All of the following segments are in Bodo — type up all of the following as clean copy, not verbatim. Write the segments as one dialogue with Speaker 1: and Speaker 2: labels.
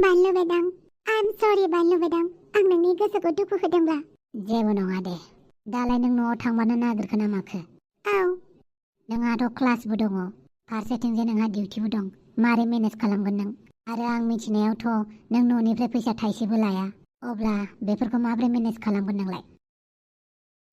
Speaker 1: बानलु बेदां, आइम सरि बानलु बेदां, आं नोंनि गोसोखौ दुखु होदोंब्ला।
Speaker 2: जेबो नङा दे। दालाय नों न'आव थांबानो नागिरखो ना माखो?
Speaker 1: औ।
Speaker 2: नोंहाथ' क्लासबो दङ, फारसेथिंजाय नोंहा डिउटिबो दं। मारै मेनेज खालामगोन नों? आरो आं मिथिनायावथ' नों न'निफ्राय फैसा थाइसेबो लाया। अब्ला बेफोरखौ माब्रै मेनेज खालामगोन नोंलाय?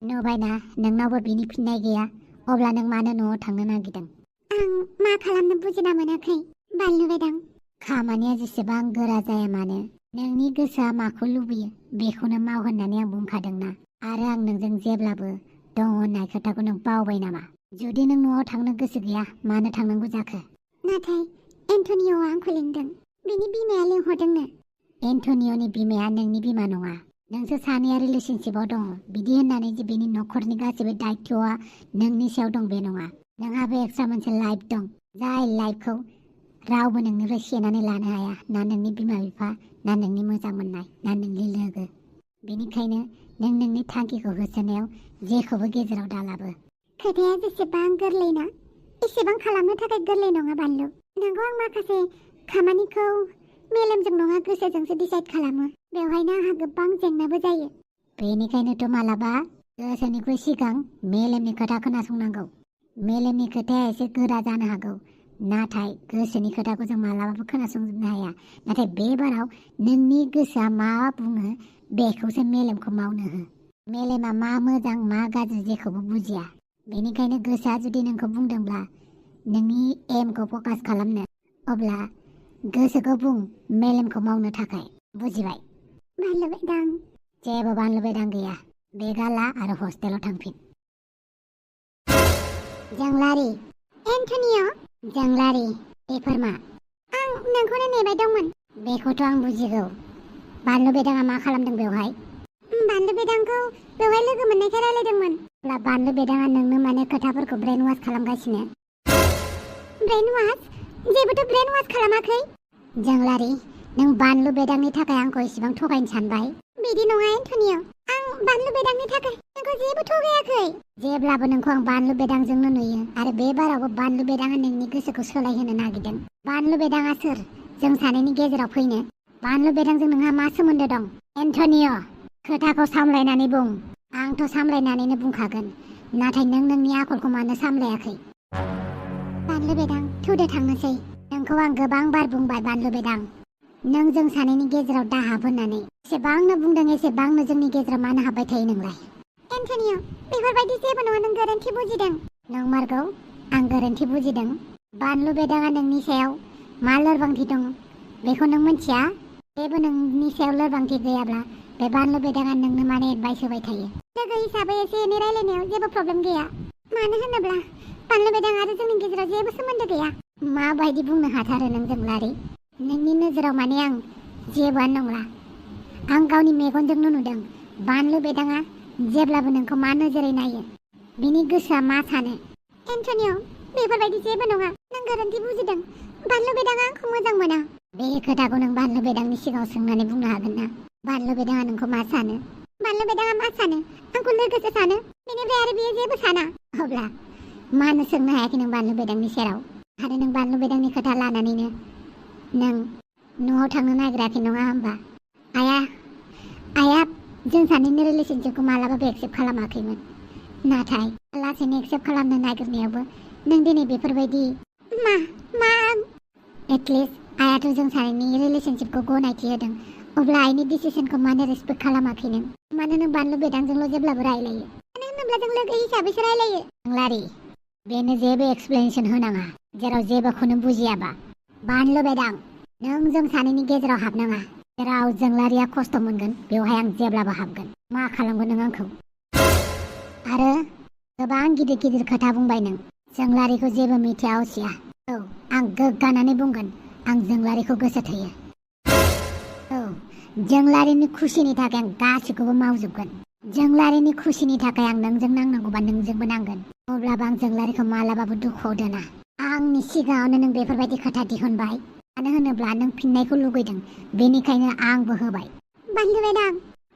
Speaker 2: नुबायना नोंनावबो बिनि फिननाय गैया। अब्ला नों मानो न'आव थांनो नागिरदों?
Speaker 1: आं मा खालामनो बुजिना मोनाखै बानलु बेदां।
Speaker 2: खामानिया जेसेबां गोरा जाया मानो, नोंनि गोसोआ माखौ लुबैयो बेखौनो माव होननानै आं बुंखादोंना। आरो आं नोंजों जेब्लाबो दं होननाय खोथाखौ नों बावबाय नामा? जुदि नों न'आव थांनो गोसो गैया, मानो थांनांगौ जाखो?
Speaker 1: नाथाय एन्टनिय'आ आंखौ लिंदों। बिनि बिमाया लिंहरदोंनो।
Speaker 2: एन्टनिय'नि बिमाया नोंनि बिमा नङा। नोंसोर सानैया रिलेशनशिपआव दङ। बिदि होननानै जे बिनि न'खरनि गासैबो दायित्वआ नोंनि सायाव दं बे नङा। नोंहाबो एक्सट्रा मोनसे लाइफ दं, जाय लाइफखौ रावबो नोंनिफ्राय सेनानै लानो हाया। ना नोंनि बिमा बिफा, ना नोंनि मोजां मोननाय, ना नोंनि लोगो। बेनिखायनो नों नोंनि थांखिखौ होसोनायाव जेखौबो गेजेराव दालाबो।
Speaker 1: खोथाया जेसेबां गोरलै ना, एसेबां खालामनो थाखाय गोरलै नङा बानलु। नोंगौ, आं माखासे खामानिखौ मेलेमजों नङा गोसोजोंसो डिसाइड खालामो। बेवहायनो आंहा गोबां जेंनाबो जायो।
Speaker 2: बेनिखायनोथ' मालाबा गोसोनिख्रुइ सिगां मेलेमनि खोथा खोनासंनांगौ। मेलेमनि खोथाया एसे गोरा जानो हागौ, नाथाय गोसोनि खोथाखौ जों मालाबाबो खोनासंजोबनो हाया। नाथाय बे बाराव नोंनि गोसोआ मा बुङो बेखौसो मेलेमखौ मावनो हो। मेलेमा मा मोजां मा गाज्रि जेखौबो बुजिया। बेनिखायनो गोसोआ जुदि नोंखौ बुंदोंब्ला नोंनि एमखौ फकास खालामनो, अब्ला गोसोखौ बुं मेलेमखौ मावनो थाखाय। बुजिबाय?
Speaker 1: बानलु बेदां।
Speaker 2: जेबो बानलु बेदां गैया। बेगा ला आरो हस्टेलाव थांफिन।
Speaker 1: जोंलारि। एन्टनिय'।
Speaker 2: जोंलारि, बेफोर मा?
Speaker 1: आं नोंखौनो नेबाय दंमोन।
Speaker 2: बेखौथ' आं बुजिगौ। बानलु बेदाङा मा खालामदों बेवहाय?
Speaker 1: बानलु बेदांखौ बेवहाय लोगो मोननायखाय रायलायदोंमोन।
Speaker 2: अब्ला बानलु बेदाङा नोंनो माने खोथाफोरखौ ब्रेन वास खालामगासिनो?
Speaker 1: ब्रेन वास? जेबोथ' ब्रेन वास खालामाखै।
Speaker 2: जोंलारि, नों बानलु बेदांनि थाखाय आंखौ इसेबां थगायनो सानबाय?
Speaker 1: बिदि नङा एन्टनिय'। आं बानलु बेदांनि थाखाय नोंखौ जेबो थगायाखै।
Speaker 2: जेब्लाबो नोंखौ आं बानलु बेदांजोंनो नुयो, आरो बे बारावबो बानलु बेदाङा नोंनि गोसोखौ सोलायहोनो नागिरदों। बानलु बेदाङा सोर? जों सानैनि गेजेराव फैनो? बानलु बेदांजों नोंहा मा सोमोन्दो दं? एन्टनिय', खोथाखौ सामलायनानै बुं। आंथ' सामलायनानैनो बुंखागोन, नाथाय नों नोंनि आखलखौ मानो सामलायाखै?
Speaker 1: बानलु बेदां, थौदो थांनोसै।
Speaker 2: नोंखौ आं गोबां बार बुंबाय बानलु बेदां, नों जों सानैनि गेजेराव दा हाब होननानै। एसेबांनो बुंदों एसेबांनो जोंनि गेजेराव मानो हाबबाय थायो नोंलाय?
Speaker 1: एन्टनिय', बेफोरबायदि जेबो नङा, नों गोरोन्थि बुजिदों।
Speaker 2: नंमारगौ, आं गोरोन्थि बुजिदों। बानलु बेदाङा नोंनि सायाव मा लोरबांथि दं बेखौ नों मिथिया? जेबो नोंनि सायाव लोरबांथि गैयाब्ला बे बानलु बेदाङा नोंनो माने एडभाइस होबाय थायो?
Speaker 1: लोगो हिसाबै एसे एनै रायलायनायाव जेबो प्रब्लेम गैया। मानो होनोब्ला बानलु बेदां आरो जोंनि गेजेराव जेबो सोमोन्दो गैया।
Speaker 2: माबायदि बुंनो हाथारो नों जोंलारि? नोंनि नोजोराव माने आं जेबोआनो नंला। आं गावनि मेगनजोंनो नुदों। बानलु बेदाङा जेब्लाबो नोंखौ मा नोजोरै नायो, बिनि गोसोआ मा सानो?
Speaker 1: एन्टनिय', बेफोरबायदि जेबो नङा, नों गोरोन्थि बुजिदों। बानलु बेदाङा आंखौ मोजां मोना।
Speaker 2: बे खोथाखौ नों बानलु बेदांनि सिगाङाव सोंनानै बुंनो हागोन ना? बानलु बेदाङा नोंखौ मा सानो?
Speaker 1: बानलु बेदाङा मा सानो? आंखौ लोगोसो सानो। बेनिफ्राय आरो बियो जेबो साना।
Speaker 2: अब्ला मानो सोंनो हायाखै नों बानलु बेदांनि सेराव? आरो नों बानलु बेदांनि खोथा लानानैनो नों न'आव थांनो नागिराखै नङा होमबा? आइया जों सानैनि रिलेशनशिपखौ मालाबाबो एक्सेप्ट खालामाखैमोन। नाथाय लासैनो एक्सेप्ट खालामनो नागिरनायावबो नों दिनै बेफोरबायदि
Speaker 1: मा
Speaker 2: एटलिस्ट आइयाथ' जों सानैनि रिलेशनशिपखौ गनायथि होदों। अब्ला आइनि डिसिसनखौ मानो रेसपेक्ट खालामाखै नों? मानो नों बानलु बेदांजोंल' जेब्लाबो रायलायो?
Speaker 1: मानो होनोब्ला जों लोगो हिसाबैसो रायलायो।
Speaker 2: लारि, बेनो जेबो एक्सप्लेनेसन होनाङा जेराव जेबोखौनो बुजियाबा। बानलु बेदां, नों जों सानैनि गेजेराव हाबनाङा। जेराव जोंलारिया खस्थ' मोनगोन बेवहाय आं जेब्लाबो हाबगोन। मा खालामगोन नों आंखौ? आरो गोबां गिदिर गिदिर खोथा बुंबाय नों। जोंलारिखौ जेबो मिथिया असिया। औ, आं गोग्गानानै बुंगोन, आं जोंलारिखौ गोसो थोयो। औ, जोंलारिनि खुसिनि थाखाय आं गासैखौबो मावजोबगोन। जोंलारिनि खुसिनि थाखाय आं नोंजों नांनांगौबा नोंजोंबो नांगोन। अब्लाबो आं जोंलारिखौ मालाबाबो दुखुआव दोना। आंनि सिगाङावनो नों बेफोरबायदि खोथा दिहुनबाय। मानो होनोब्ला नों फिननायखौ लुगैदों, बेनिखायनो आंबो होबाय।
Speaker 1: बानलु बेदां।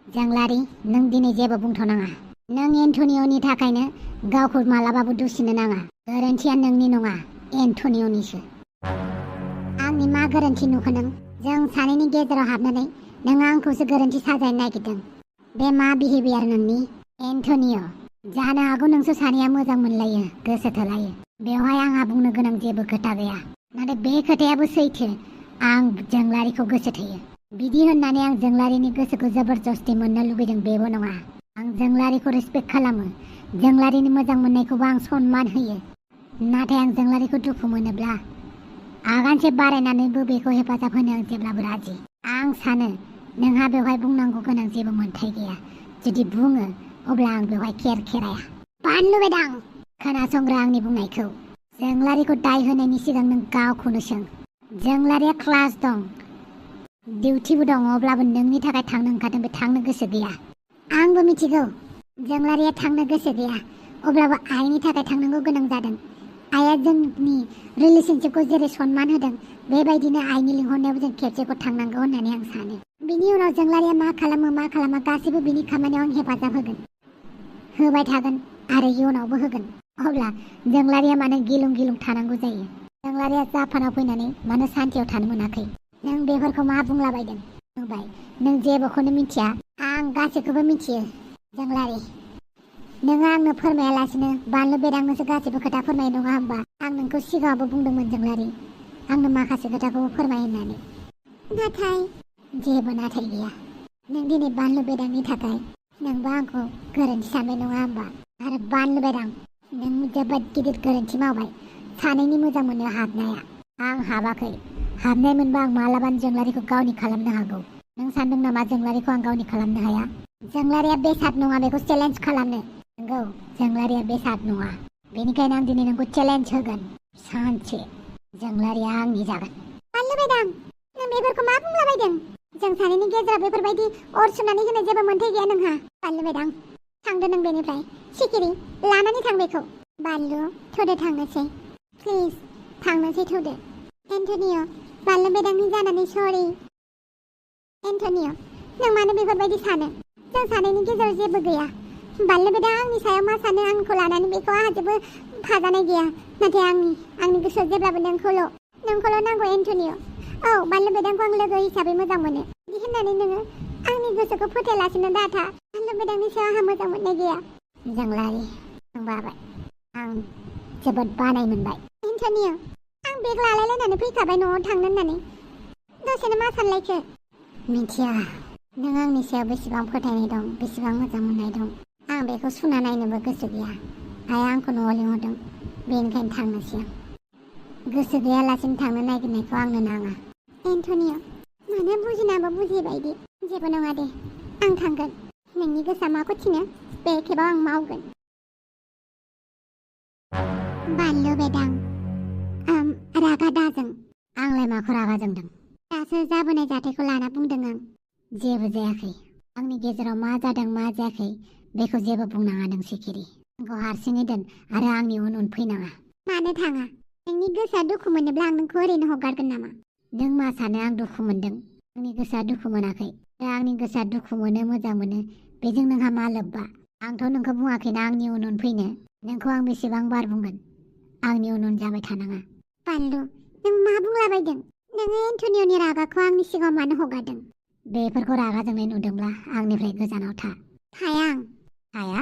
Speaker 2: जोंलारि, नों दिनै जेबो बुंथ'नाङा। नों एन्टनिय'नि थाखायनो गावखौ मालाबाबो दुसिनो नाङा। गोरोन्थिया नोंनि नङा, एन्टनिय'निसो। आंनि मा गोरोन्थि नुखो नों? जों सानैनि गेजेराव हाबनानै नों आंखौसो गोरोन्थि साजायनो नागिरदों। बे मा बिहेभियार नोंनि? एन्टनिय', जानो हागौ नोंसोर सानैया मोजां मोनलायो, गोसो थोलायो। बेवहाय आंहा बुंनो गोनां जेबो खोथा गैया। नाथाय बे खोथायाबो सैथो, आं जोंलारिखौ गोसो थोयो। बिदि होननानै आं जोंलारिनि गोसोखौ जबरदस्ति मोननो लुबैदों बेबो नङा। आं जोंलारिखौ रेसपेक्ट खालामो, जोंलारिनि मोजां मोननायखौबो आं सनमान होयो। नाथाय आं जोंलारिखौ दुखु मोनोब्ला आगानसे बारायनानैबो बेखौ हेफाजाब होनो आं जेब्लाबो राजि। आं सानो नोंहा बेवहाय बुंनांगौ गोनां जेबो मोन्थाय गैया। जुदि बुङो अब्ला आं बेवहाय खेराया। बानलु बेदां, खोनासंग्रा आंनि बुंनायखौ। जोंलारिखौ दाय होनायनि सिगां नों गावखौनो सों। जोंलारिया क्लास दं, डिउटिबो दं, अब्लाबो नोंनि थाखाय थांनो ओंखारदों, बे थांनो गोसो गैया। आंबो मिथिगौ जोंलारिया थांनो गोसो गैया, अब्लाबो आइनि थाखाय थांनांगौ गोनां जादों। आइया जोंनि रिलेशनशिपखौ जेरै सनमान होदों बेबायदिनो आइनि लिंहरनायाव जों खेबसेखौ थांनांगौ होननानै आं सानो। बिनि उनाव जोंलारिया मा खालामा गासैबो बिनि खामानियाव आं हेफाजाब होगोन, होबाय थागोन आरो इयुनावबो होगोन। अब्ला जोंलारिया मानो गिलुं थानांगौ जायो? जोंलारिया जापानाव फैनानै मानो सान्थियाव थानो मोनाखै? नों बेफोरखौ मा बुंलाबायदों? बुंबाय नों जेबोखौनो मिथिया। आं गासैखौबो मिथियो जोंलारि। नोङो आंनो फोरमायालासिनो बानलु बेदांनोसो गासैबो खोथा फोरमाय नङा होमबा? आं नोंखौ सिगाङावबो बुंदोंमोन जोंलारि, आंनो माखासे खोथाखौबो फोरमाय होननानै। नाथाय जेबो नाथाय गैया। नों दिनै बानलु बेदांनि थाखाय नोंबो आंखौ गोरोन्थि सानबाय नङा होमबा? आरो बानलु बेदां, नों जोबोद गिदिर गोरोन्थि मावबाय सानैनि मोजां मोननायाव हाबनाया। आं हाबाखै। हाबनाय मोनबा आं मालाबानो जोंलारिखौ गावनि खालामनो हागौ। नों सानदों नामा जोंलारिखौ आं गावनि खालामनो हाया? जोंलारिया बेसाद नङा, बेखौ चेलेन्ज खालामनो। नंगौ, जोंलारिया बेसाद नङा। बेनिखायनो आं दिनै नोंखौ चेलेन्ज होगोन। सानसे जोंलारिया आंनि जागोन। बानलु बेदां, नों बेफोरखौ मा बुंलाबायदों? जों सानैनि गेजेराव बेफोरबायदि अर सुनानै होनो जेबो मोन्थाय गैया नोंहा। बानलु बेदां, थांदो नों बेनिफ्राय। सिखिरि, लानानै थां बेखौ। बानलु, थौदो थांनोसै। प्लिज, थांनोसै थौदो। एन्टनिय', बानलु बेदांनि जानानै सरि। एन्टनिय', नों मानो बेफोरबायदि सानो? जों सानैनि गेजेराव जेबो गैया। बानलु बेदां आंनि सायाव मा सानो आंखौ लानानै बेखौ आंहा जेबो फाजानाय गैया। नाथाय आंनि गोसोआव जेब्लाबो नोंखौल' नांगौ एन्टनिय'। औ, बानलु बेदांखौ आं लोगो हिसाबै मोजां मोनो। बिदि होननानै नोङो आंनि गोसोखौ फोथायालासिनो दाथा। बानलु बेदांनि सायाव आंहा मोजां मोननाय गैया। जोंलारि, आं बाबाय। आं जोबोद बानाय मोनबाय। एन्टनिय', आं बेग लालायलायनानै फैखाबाय न'आव थांनो होननानै। दसेनो मा सानलायखो? मिथिया नों आंनि सायाव बेसेबां फोथायनाय दं, बेसेबां मोजां मोननाय दं। आं बेखौ सुना नायनोबो गोसो गैया। आइया आंखौ न'आव लिंहरदों, बेनिखायनो थांनोसै आं। गोसो गैयालासिनो थांनो नागिरनायखौ आंनो नाङा। एन्टनिय', मानो बुजिनाबो बुजियै बायदि? जेबो नङा दे, आं थांगोन। नोंनि गोसोआ माखौ थिनो बे खेबाव आं मावगोन। बानलु बेदां, रागा दाजों। आंलाय माखौ रागा जोंदों? दासो जाबोनाय जाथायखौ लाना बुंदों आं। जेबो जायाखै। आंनि गेजेराव मा जादों मा जायाखै बेखौ जेबो बुंनाङा नों सिखिरि। आंखौ हारसिङै दोन आरो आंनि उन फैनाङा। मानो थाङा? नोंनि गोसोआ दुखु मोनोब्ला आं नोंखौ ओरैनो हगारगोन नामा? नों मा सानो आं दुखु मोनदों? आंनि गोसोआ दुखु मोनाखै। आंनि गोसोआ दुखु मोनो, मोजां मोनो, बेजों नोंहा मा लोब्बा? आंथ' नोंखौ बुङाखैना आंनि उन फैनो। नोंखौ आं बेसेबां बार बुंगोन आंनि उन जाबाय थानाङा। बानलु, नों मा बुंलाबायदों? नोङो एन्टनिय'नि रागाखौ आंनि सिगाङाव मानो हगारदों? बेफोरखौ रागा जोंनाय नुदोंब्ला आंनिफ्राय गोजानाव था। थाया आं। थाया?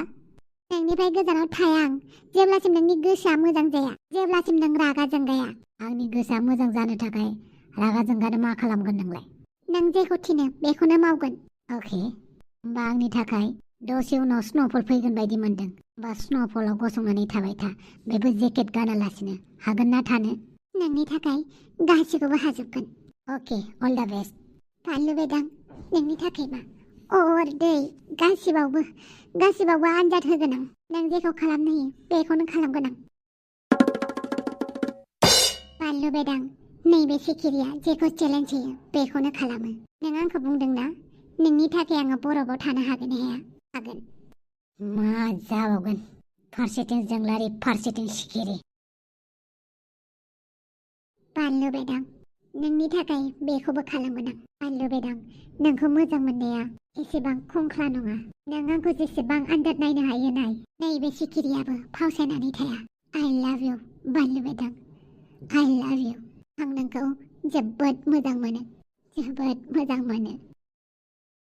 Speaker 2: नोंनिफ्राय गोजानाव थाया आं। जेब्लासिम नोंनि गोसोआ मोजां जाया, जेब्लासिम नों रागा जोंगाया। आंनि गोसोआ मोजां जानो थाखाय रागा जोंगानो मा खालामगोन नोंलाय? नों जेखौ थिनो बेखौनो मावगोन। अके, होमबा आंनि थाखाय दसे उनाव स्न'फल फैगोन बायदि मोनदों। बा स्न'फलाव गसंनानै थाबाय था, बेबो जेकेट गानालासिनो। हागोन ना थानो? नोंनि थाखाय गासैखौबो हाजोबगोन। अके, अल दा बेस्ट। बानलु बेदां, नोंनि थाखाय मा? अर, दै, गासिबावबो आनजाद होगोन आं। नों जेखौ खालामनो होयो बेखौनो खालामगोन आं। बानलु बेदां, नैबे सिखिरिया जेखौ चेलेन्ज होयो बेखौनो खालामो। नों आंखौ बुंदोंना नोंनि थाखाय आङो बरफआव थानो हागोन ना हाया? हागोन। मा जाबावगोन? फारसेथिं जोंलारि, फारसेथिं सिखिरि। बानलु बेदां, नोंनि थाखाय बेखौबो खालामगोन आं। बानलु बेदां, नोंखौ मोजां मोननाया एसेबां खंख्ला नङा। नों आंखौ जेसेबां आनजाद नायनो हायो नाय। नैबे सिखिरियाबो फावसायनानै थाया। आइ लाभ इउ बानलु बेदां, आइ लाभ इउ। आं नोंखौ जोबोद मोजां मोनो।
Speaker 1: जोबोद मोजां मोनो।